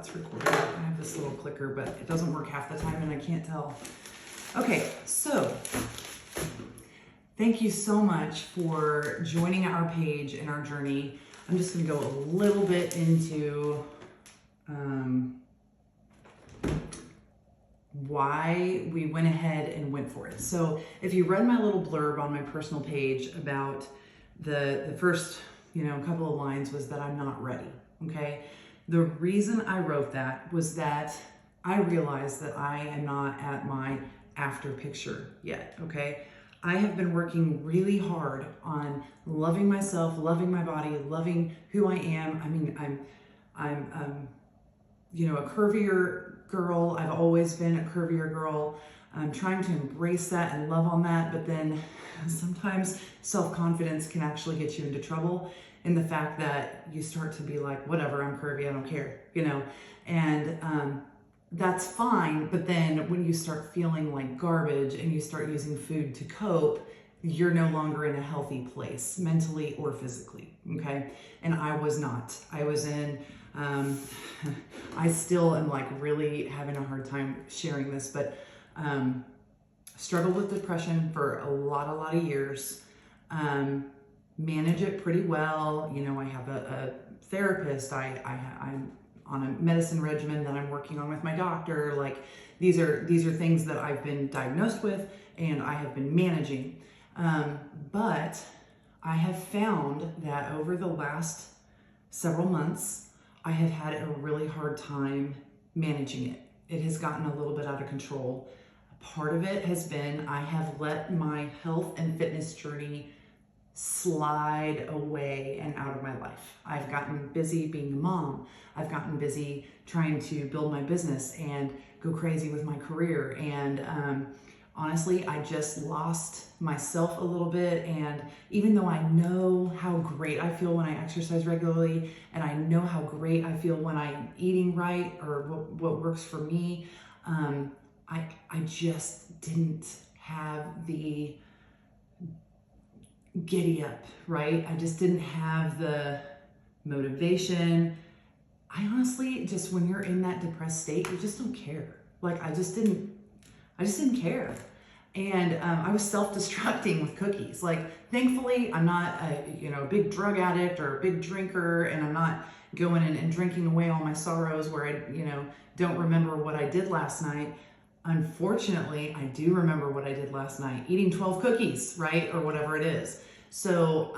that's recording. I have this little clicker, but it doesn't work half the time and I can't tell. Okay, so thank you so much for joining our page and our journey. I'm just gonna go a little bit into why we went ahead and went for it. So if you read my little blurb on my personal page about the first, couple of lines was that I'm not ready, okay? The reason I wrote that was that I realized that I am not at my after picture yet, okay? I have been working really hard on loving myself, loving my body, loving who I am. I mean, I'm a curvier girl. I've always been a curvier girl. I'm trying to embrace that and love on that, but then sometimes self-confidence can actually get you into trouble in the fact that you start to be like, whatever, I'm curvy, I don't care, and that's fine. But then when you start feeling like garbage and you start using food to cope, you're no longer in a healthy place, mentally or physically, okay? And I was not. I was in, I still am like really having a hard time sharing this, but struggled with depression for a lot of years. Manage it pretty well. I have a therapist. I'm on a medicine regimen that I'm working on with my doctor. Like these are things that I've been diagnosed with and I have been managing. But I have found that over the last several months, I have had a really hard time managing it. It has gotten a little bit out of control. Part of it has been I have let my health and fitness journey slide away and out of my life. I've gotten busy being a mom. I've gotten busy trying to build my business and go crazy with my career. And honestly, I just lost myself a little bit. And even though I know how great I feel when I exercise regularly, and I know how great I feel when I'm eating right or what works for me, I just didn't have the giddy up, right? I just didn't have the motivation. I honestly, just when you're in that depressed state, you just don't care. Like I just didn't care. And I was self-destructing with cookies. Like thankfully I'm not a big drug addict or a big drinker, and I'm not going and drinking away all my sorrows where I don't remember what I did last night. Unfortunately, I do remember what I did last night, eating 12 cookies, right? Or whatever it is. So,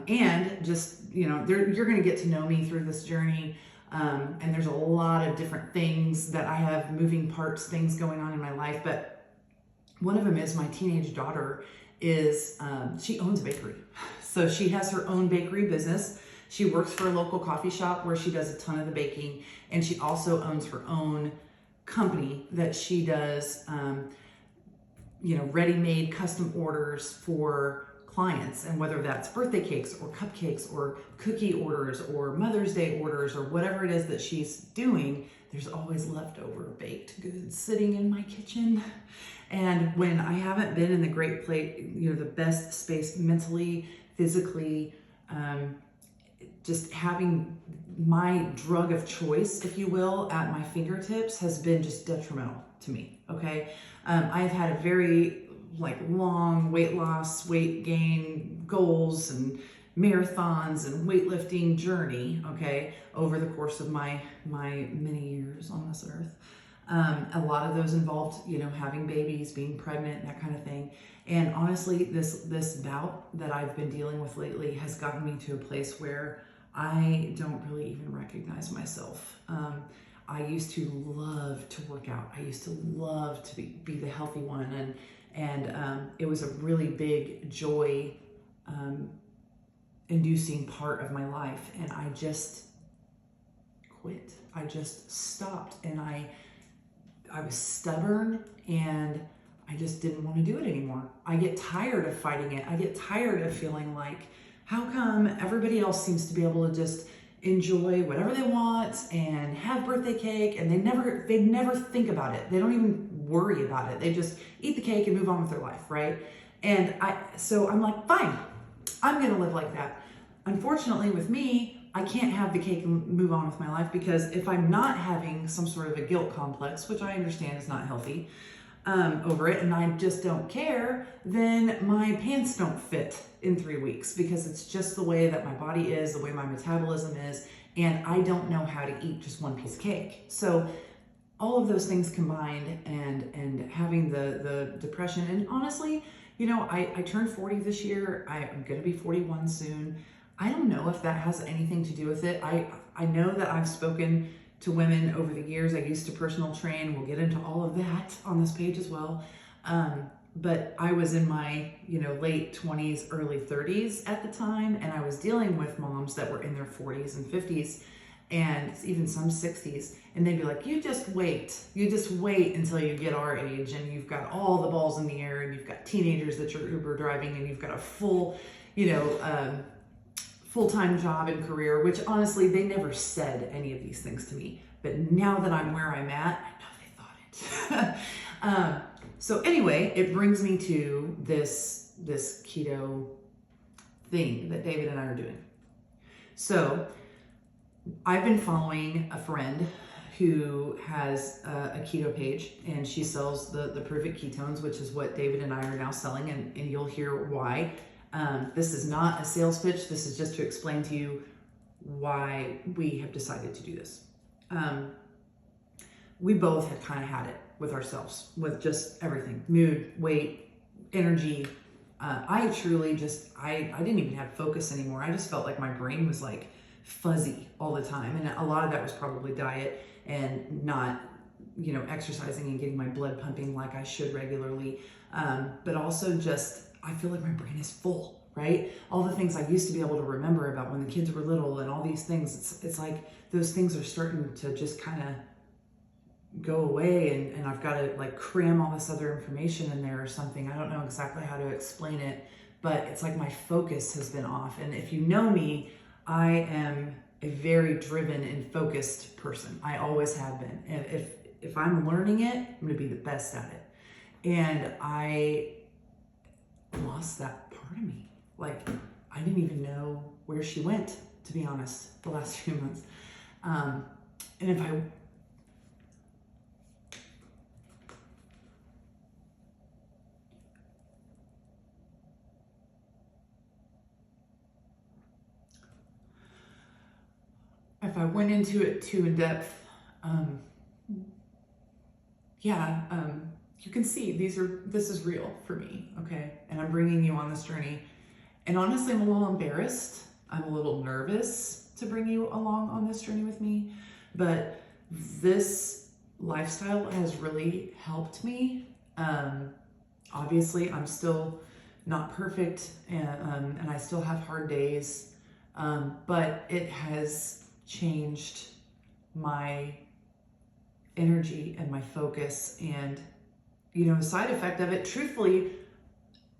and just, you're going to get to know me through this journey. And there's a lot of different things that I have, moving parts, things going on in my life. But one of them is my teenage daughter is, she owns a bakery. So she has her own bakery business. She works for a local coffee shop where she does a ton of the baking. And she also owns her own company that she does, ready-made custom orders for clients, and whether that's birthday cakes or cupcakes or cookie orders or Mother's Day orders or whatever it is that she's doing, there's always leftover baked goods sitting in my kitchen. And when I haven't been in the great place, the best space mentally, physically, just having my drug of choice, if you will, at my fingertips has been just detrimental to me, okay? I've had a very long weight loss, weight gain goals and marathons and weightlifting journey, okay, over the course of my many years on this earth. A lot of those involved, having babies, being pregnant, that kind of thing. And honestly, this bout that I've been dealing with lately has gotten me to a place where I don't really even recognize myself. I used to love to work out. I used to love to be the healthy one. And it was a really big joy inducing part of my life. And I just quit. I just stopped. And I was stubborn, and I just didn't want to do it anymore. I get tired of fighting it. I get tired of feeling like, how come everybody else seems to be able to just enjoy whatever they want and have birthday cake, and they never think about it. They don't even worry about it. They just eat the cake and move on with their life, right? And so I'm like, fine, I'm gonna live like that. Unfortunately with me, I can't have the cake and move on with my life, because if I'm not having some sort of a guilt complex, which I understand is not healthy, over it, and I just don't care, then my pants don't fit in 3 weeks, because it's just the way that my body is, the way my metabolism is, and I don't know how to eat just one piece of cake. So all of those things combined, and having the depression, and honestly, you know, I turned 40 this year. I'm gonna be 41 soon. I don't know if that has anything to do with it. I know that I've spoken to women over the years. I used to personal train. We'll get into all of that on this page as well. But I was in my, you know, late 20s, early 30s at the time, and I was dealing with moms that were in their 40s and 50s, and even some 60s, and they'd be like, you just wait until you get our age, and you've got all the balls in the air, and you've got teenagers that you're Uber driving, and you've got a full, you know, full-time job and career, which honestly, they never said any of these things to me. But now that I'm where I'm at, I know they thought it. So anyway, it brings me to this keto thing that David and I are doing. So I've been following a friend who has a keto page, and she sells the Prove It ketones, which is what David and I are now selling, and you'll hear why. This is not a sales pitch. This is just to explain to you why we have decided to do this. We both had kind of had it with ourselves, with just everything, mood, weight, energy. I truly just, I didn't even have focus anymore. I just felt like my brain was like fuzzy all the time. And a lot of that was probably diet and not, you know, exercising and getting my blood pumping like I should regularly. But also just, I feel like my brain is full, right? All the things I used to be able to remember about when the kids were little and all these things, it's like those things are starting to just kind of go away, and I've got to like cram all this other information in there or something. I don't know exactly how to explain it, but it's like my focus has been off. And if you know me, I am a very driven and focused person. I always have been. And if I'm learning it, I'm going to be the best at it. And I lost that part of me. Like, I didn't even know where she went, to be honest, the last few months. And if I went into it too in depth, you can see this is real for me, okay? And I'm bringing you on this journey. And honestly, I'm a little embarrassed. I'm a little nervous to bring you along on this journey with me. But this lifestyle has really helped me. Obviously, I'm still not perfect, and I still have hard days, but it has changed my energy and my focus. And, you know, the side effect of it, truthfully,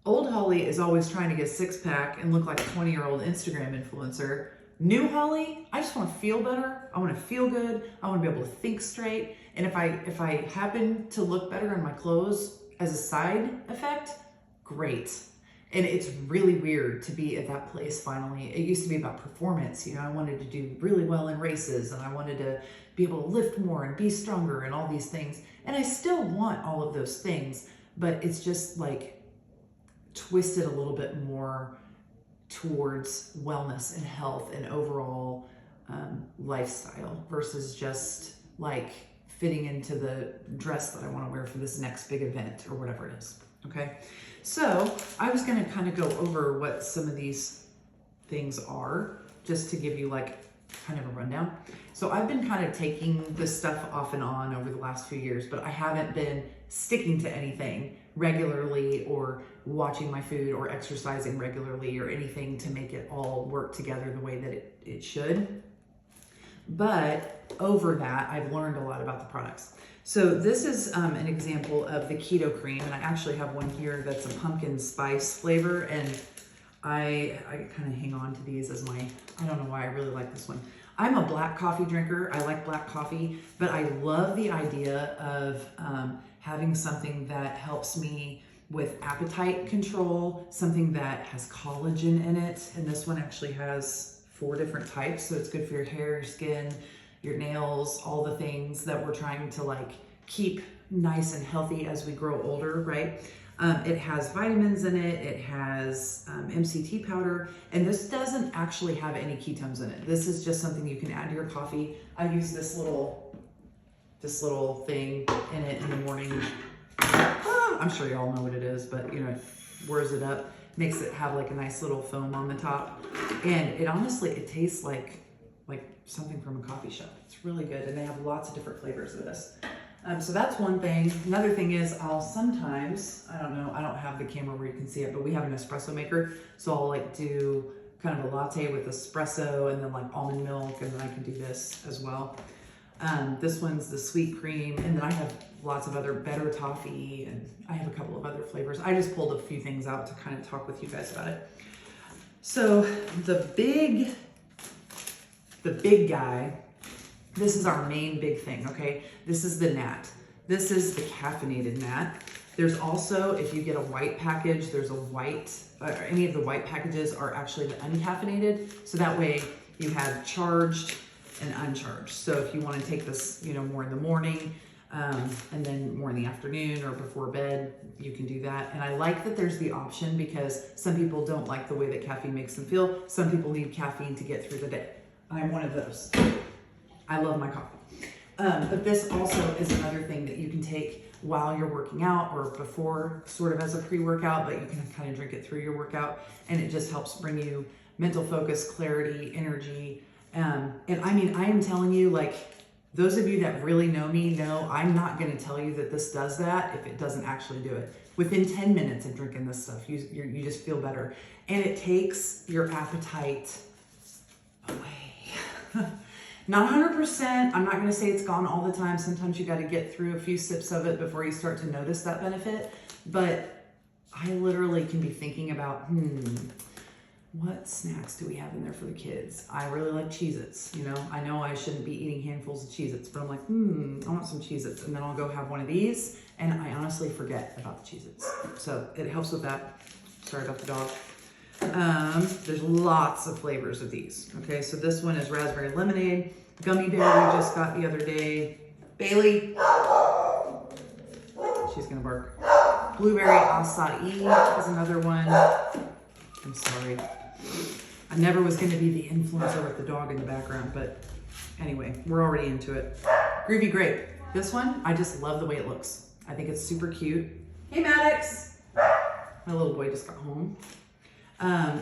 old Holly is always trying to get a six-pack and look like a 20-year-old Instagram influencer. New Holly, I just want to feel better. I want to feel good. I want to be able to think straight. And if I happen to look better in my clothes as a side effect, great. And it's really weird to be at that place finally. It used to be about performance. You know, I wanted to do really well in races, and I wanted to be able to lift more and be stronger and all these things. And I still want all of those things, but it's just like twisted a little bit more towards wellness and health and overall lifestyle versus just like fitting into the dress that I want to wear for this next big event or whatever it is. Okay. So I was going to kind of go over what some of these things are, just to give you like kind of a rundown. So I've been kind of taking this stuff off and on over the last few years, but I haven't been sticking to anything regularly or watching my food or exercising regularly or anything to make it all work together the way that it should. But over that, I've learned a lot about the products. So this is an example of the keto cream, and I actually have one here that's a pumpkin spice flavor, and I kind of hang on to these as my, I don't know why I really like this one. I'm a black coffee drinker. I like black coffee, but I love the idea of having something that helps me with appetite control, something that has collagen in it, and this one actually has 4 different types. So it's good for your hair, your skin, your nails, all the things that we're trying to like keep nice and healthy as we grow older, right? It has vitamins in it. It has MCT powder, and this doesn't actually have any ketones in it. This is just something you can add to your coffee. I use this little thing in it in the morning. I'm sure y'all know what it is, but you know, it whirs it up, makes it have like a nice little foam on the top, and it honestly, it tastes like something from a coffee shop. It's really good, and they have lots of different flavors of this. So that's one thing. Another thing is I'll sometimes, I don't know, I don't have the camera where you can see it, but we have an espresso maker. So I'll like do kind of a latte with espresso and then like almond milk, and then I can do this as well. This one's the sweet cream, and then I have lots of other better toffee, and I have a couple of other flavors. I just pulled a few things out to kind of talk with you guys about it. So the big guy, this is our main big thing, okay? This is the nat. This is the caffeinated nat. There's also, if you get a white package, there's a white, any of the white packages are actually the uncaffeinated. So that way you have charged and uncharged. So if you want to take this, you know, more in the morning, and then more in the afternoon or before bed, you can do that. And I like that there's the option, because some people don't like the way that caffeine makes them feel. Some people need caffeine to get through the day. I'm one of those. I love my coffee. But this also is another thing that you can take while you're working out or before, sort of as a pre-workout, but you can kind of drink it through your workout, and it just helps bring you mental focus, clarity, energy. And I mean, I am telling you, like, those of you that really know me know I'm not going to tell you that this does that if it doesn't actually do it. Within 10 minutes of drinking this stuff, you just feel better. And it takes your appetite away. Not 100%. I'm not going to say it's gone all the time. Sometimes you got to get through a few sips of it before you start to notice that benefit. But I literally can be thinking about, what snacks do we have in there for the kids? I really like Cheez-Its. You know I shouldn't be eating handfuls of Cheez-Its, but I'm like, I want some Cheez-Its. And then I'll go have one of these, and I honestly forget about the Cheez-Its. So it helps with that. Sorry about the dog. There's lots of flavors of these. Okay, so this one is raspberry lemonade. Gummy bear we just got the other day. Bailey. She's gonna bark. Blueberry acai is another one. I'm sorry. I never was gonna be the influencer with the dog in the background, but anyway, we're already into it. Groovy grape. This one, I just love the way it looks. I think it's super cute. Hey, Maddox. My little boy just got home.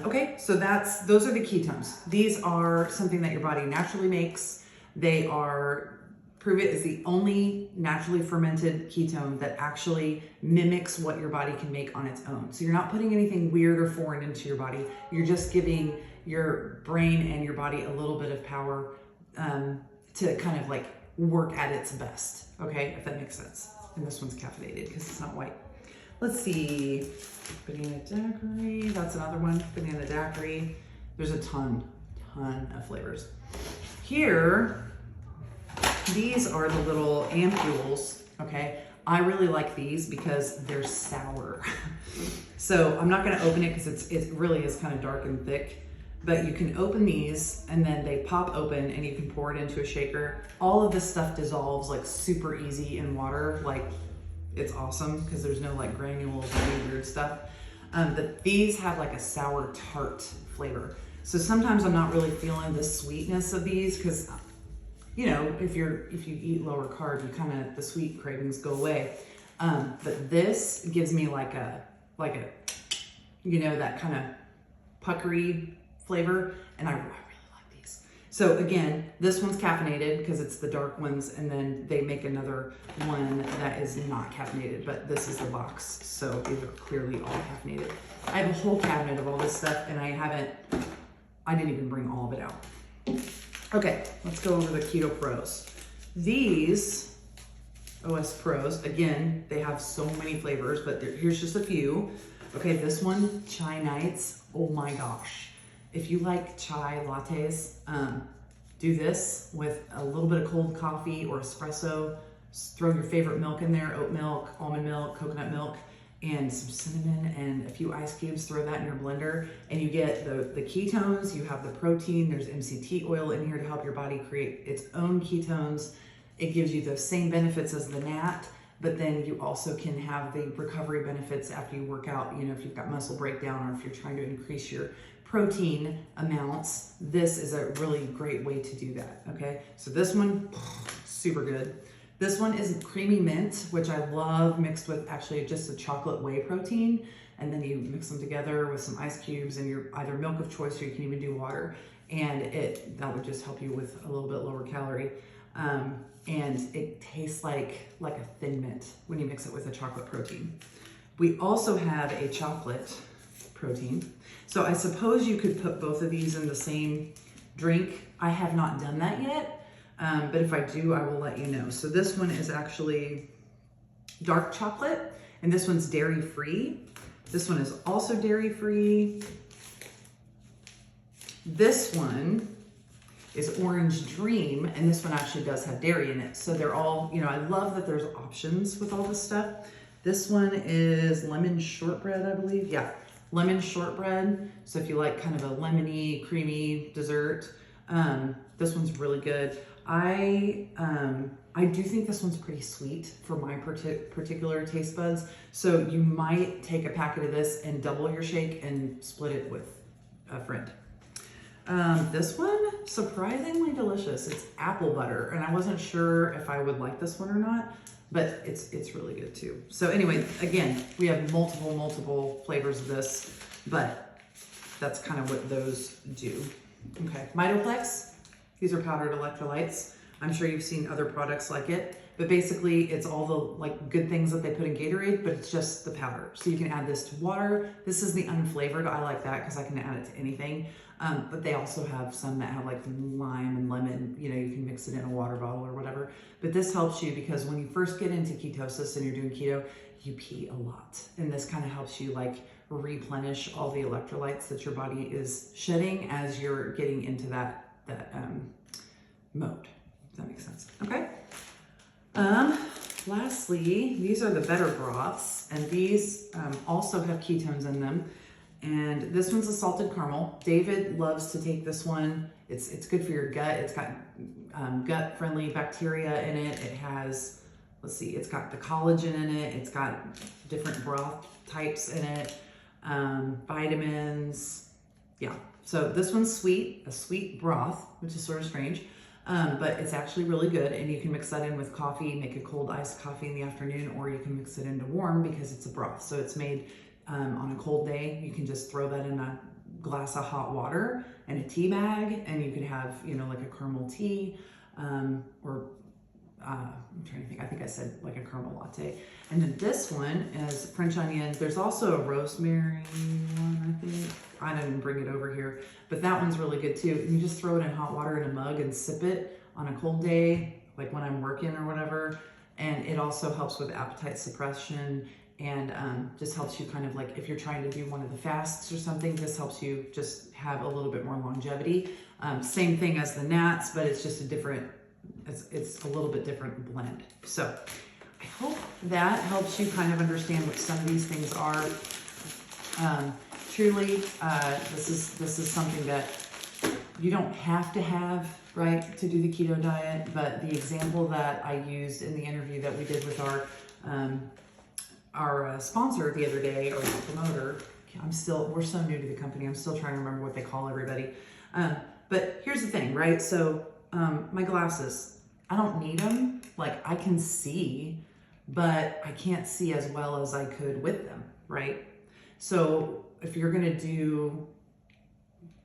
Okay, so those are the ketones. These are something that your body naturally makes. They are, prove it is the only naturally fermented ketone that actually mimics what your body can make on its own. So you're not putting anything weird or foreign into your body. You're just giving your brain and your body a little bit of power to kind of like work at its best. Okay, if that makes sense. And this one's caffeinated because it's not white. Let's see, banana daiquiri, that's another one, banana daiquiri. There's a ton of flavors. Here, these are the little ampules, okay? I really like these because they're sour. So I'm not gonna open it because it really is kind of dark and thick, but you can open these and then they pop open and you can pour it into a shaker. All of this stuff dissolves like super easy in water, like it's awesome because there's no like granules or any weird stuff. But these have like a sour tart flavor. So sometimes I'm not really feeling the sweetness of these because, you know, if you eat lower carb, the sweet cravings go away. But this gives me like a, you know, that kind of puckery flavor, and I really like these. So again, this one's caffeinated because it's the dark ones, and then they make another one that is not caffeinated, but this is the box, so these are clearly all caffeinated. I have a whole cabinet of all this stuff, and I didn't even bring all of it out. Okay, let's go over the Keto Pros. These OS Pros, again, they have so many flavors, but here's just a few. Okay, this one, Chai Nights. Oh my gosh. If you like chai lattes, do this with a little bit of cold coffee or espresso. Throw your favorite milk in there, oat milk, almond milk, coconut milk, and some cinnamon and a few ice cubes, throw that in your blender, and you get the ketones, you have the protein, there's MCT oil in here to help your body create its own ketones. It gives you the same benefits as the NAT, but then you also can have the recovery benefits after you work out, you know, if you've got muscle breakdown or if you're trying to increase your protein amounts. This is a really great way to do that, okay? So this one, super good. This one is creamy mint, which I love, mixed with actually just a chocolate whey protein. And then you mix them together with some ice cubes and your either milk of choice, or you can even do water. And that would just help you with a little bit lower calorie. And it tastes like a Thin Mint when you mix it with a chocolate protein. We also have a chocolate protein. So I suppose you could put both of these in the same drink. I have not done that yet. But if I do, I will let you know. So this one is actually dark chocolate, and this one's dairy free. This one is also dairy free. This one is Orange Dream, and this one actually does have dairy in it. So they're all, you know, I love that there's options with all this stuff. This one is lemon shortbread, I believe. Yeah, lemon shortbread. So if you like kind of a lemony, creamy dessert, this one's really good. I do think this one's pretty sweet for my particular taste buds. So you might take a packet of this and double your shake and split it with a friend. This one, surprisingly delicious. It's apple butter, and I wasn't sure if I would like this one or not, but it's really good too. So anyway, again, we have multiple flavors of this, but that's kind of what those do. Okay, Mitoplex. These are powdered electrolytes. I'm sure you've seen other products like it, but basically it's all the like good things that they put in Gatorade, but it's just the powder. So you can add this to water. This is the unflavored. I like that because I can add it to anything. But they also have some that have like lime and lemon. You know, you can mix it in a water bottle or whatever. But this helps you because when you first get into ketosis and you're doing keto, you pee a lot. And this kind of helps you like replenish all the electrolytes that your body is shedding as you're getting into that mode. If that makes sense. Okay. Lastly, these are the better broths, and these also have ketones in them. And this one's a salted caramel. David loves to take this one. It's good for your gut. It's got gut-friendly bacteria in it. It has, let's see, it's got the collagen in it. It's got different broth types in it, vitamins. Yeah. So this one's sweet, a sweet broth, which is sort of strange, but it's actually really good. And you can mix that in with coffee, make a cold iced coffee in the afternoon, or you can mix it into warm because it's a broth. So it's made on a cold day. You can just throw that in a glass of hot water and a tea bag, and you could have, you know, like a caramel tea, or I'm trying to think, I think I said like a caramel latte. And then this one is French onion. There's also a rosemary one, I think. I didn't bring it over here, but that one's really good too. You just throw it in hot water in a mug and sip it on a cold day, like when I'm working or whatever. And it also helps with appetite suppression, and just helps you kind of like, if you're trying to do one of the fasts or something, this helps you just have a little bit more longevity. Same thing as the Nats, but it's just a different, it's a little bit different blend. So I hope that helps you kind of understand what some of these things are. Truly, this is something that you don't have to have, right, to do the keto diet, but the example that I used in the interview that we did with our sponsor the other day, or promoter, we're so new to the company, I'm still trying to remember what they call everybody. But here's the thing, right? So my glasses, I don't need them. Like, I can see, but I can't see as well as I could with them, right? So if you're gonna do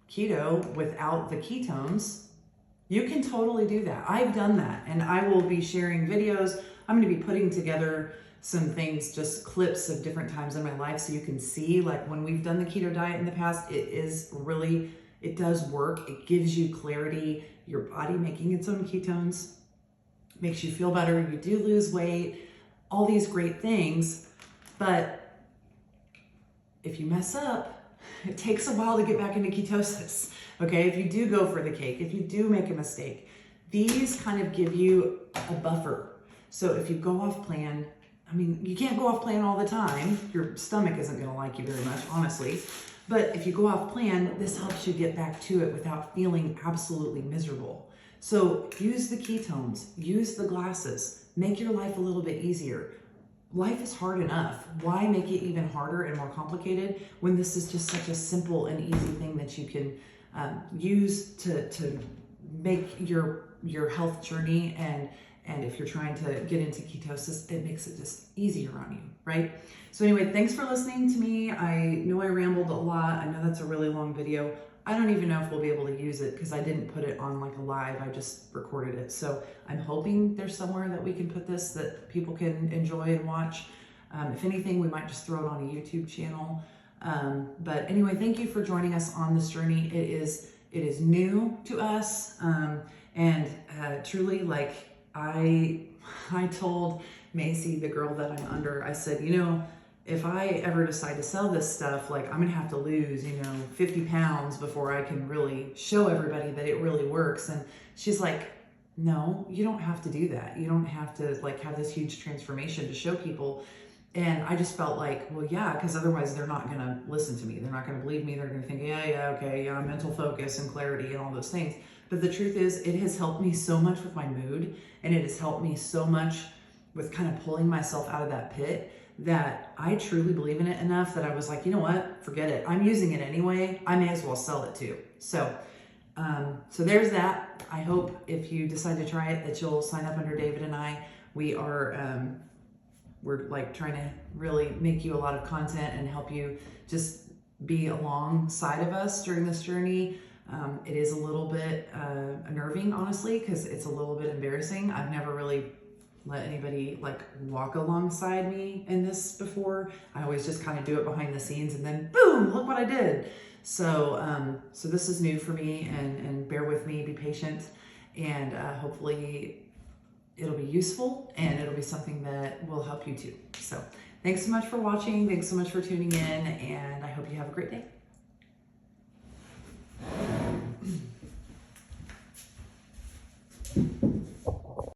keto without the ketones, you can totally do that. I've done that, and I will be sharing videos. I'm gonna be putting together some things, just clips of different times in my life, so you can see, like, when we've done the keto diet in the past, it does work. It gives you clarity. Your body making its own ketones makes you feel better. You do lose weight, all these great things, but if you mess up, it takes a while to get back into ketosis, okay? If you do go for the cake, if you do make a mistake, these kind of give you a buffer. So if you go off plan, I mean, you can't go off plan all the time. Your stomach isn't going to like you very much, honestly. But if you go off plan, this helps you get back to it without feeling absolutely miserable. So use the ketones, use the glasses, make your life a little bit easier. Life is hard enough. Why make it even harder and more complicated when this is just such a simple and easy thing that you can use to make your health journey, and if you're trying to get into ketosis, it makes it just easier on you, right? So anyway, thanks for listening to me. I know I rambled a lot. I know that's a really long video. I don't even know if we'll be able to use it because I didn't put it on like a live. I just recorded it. So I'm hoping there's somewhere that we can put this that people can enjoy and watch. If anything, we might just throw it on a YouTube channel. But anyway, thank you for joining us on this journey. It is new to us. And truly, like I told Macy, the girl that I'm under, I said, you know, if I ever decide to sell this stuff, like I'm gonna have to lose, 50 pounds before I can really show everybody that it really works. And she's like, no, you don't have to do that. You don't have to like have this huge transformation to show people. And I just felt like, well, yeah, because otherwise they're not gonna listen to me. They're not gonna believe me. They're gonna think, okay, mental focus and clarity and all those things. But the truth is, it has helped me so much with my mood, and it has helped me so much with kind of pulling myself out of that pit, that I truly believe in it enough that I was like, you know what, forget it. I'm using it anyway. I may as well sell it too. So there's that. I hope if you decide to try it that you'll sign up under David and I. We are, we're like trying to really make you a lot of content and help you just be alongside of us during this journey. It is a little bit unnerving, honestly, because it's a little bit embarrassing. I've never really let anybody like walk alongside me in this before. I always just kind of do it behind the scenes and then boom, look what I did. So so this is new for me, and bear with me, be patient, and hopefully it'll be useful and it'll be something that will help you too. So thanks so much for watching. Thanks so much for tuning in, and I hope you have a great day.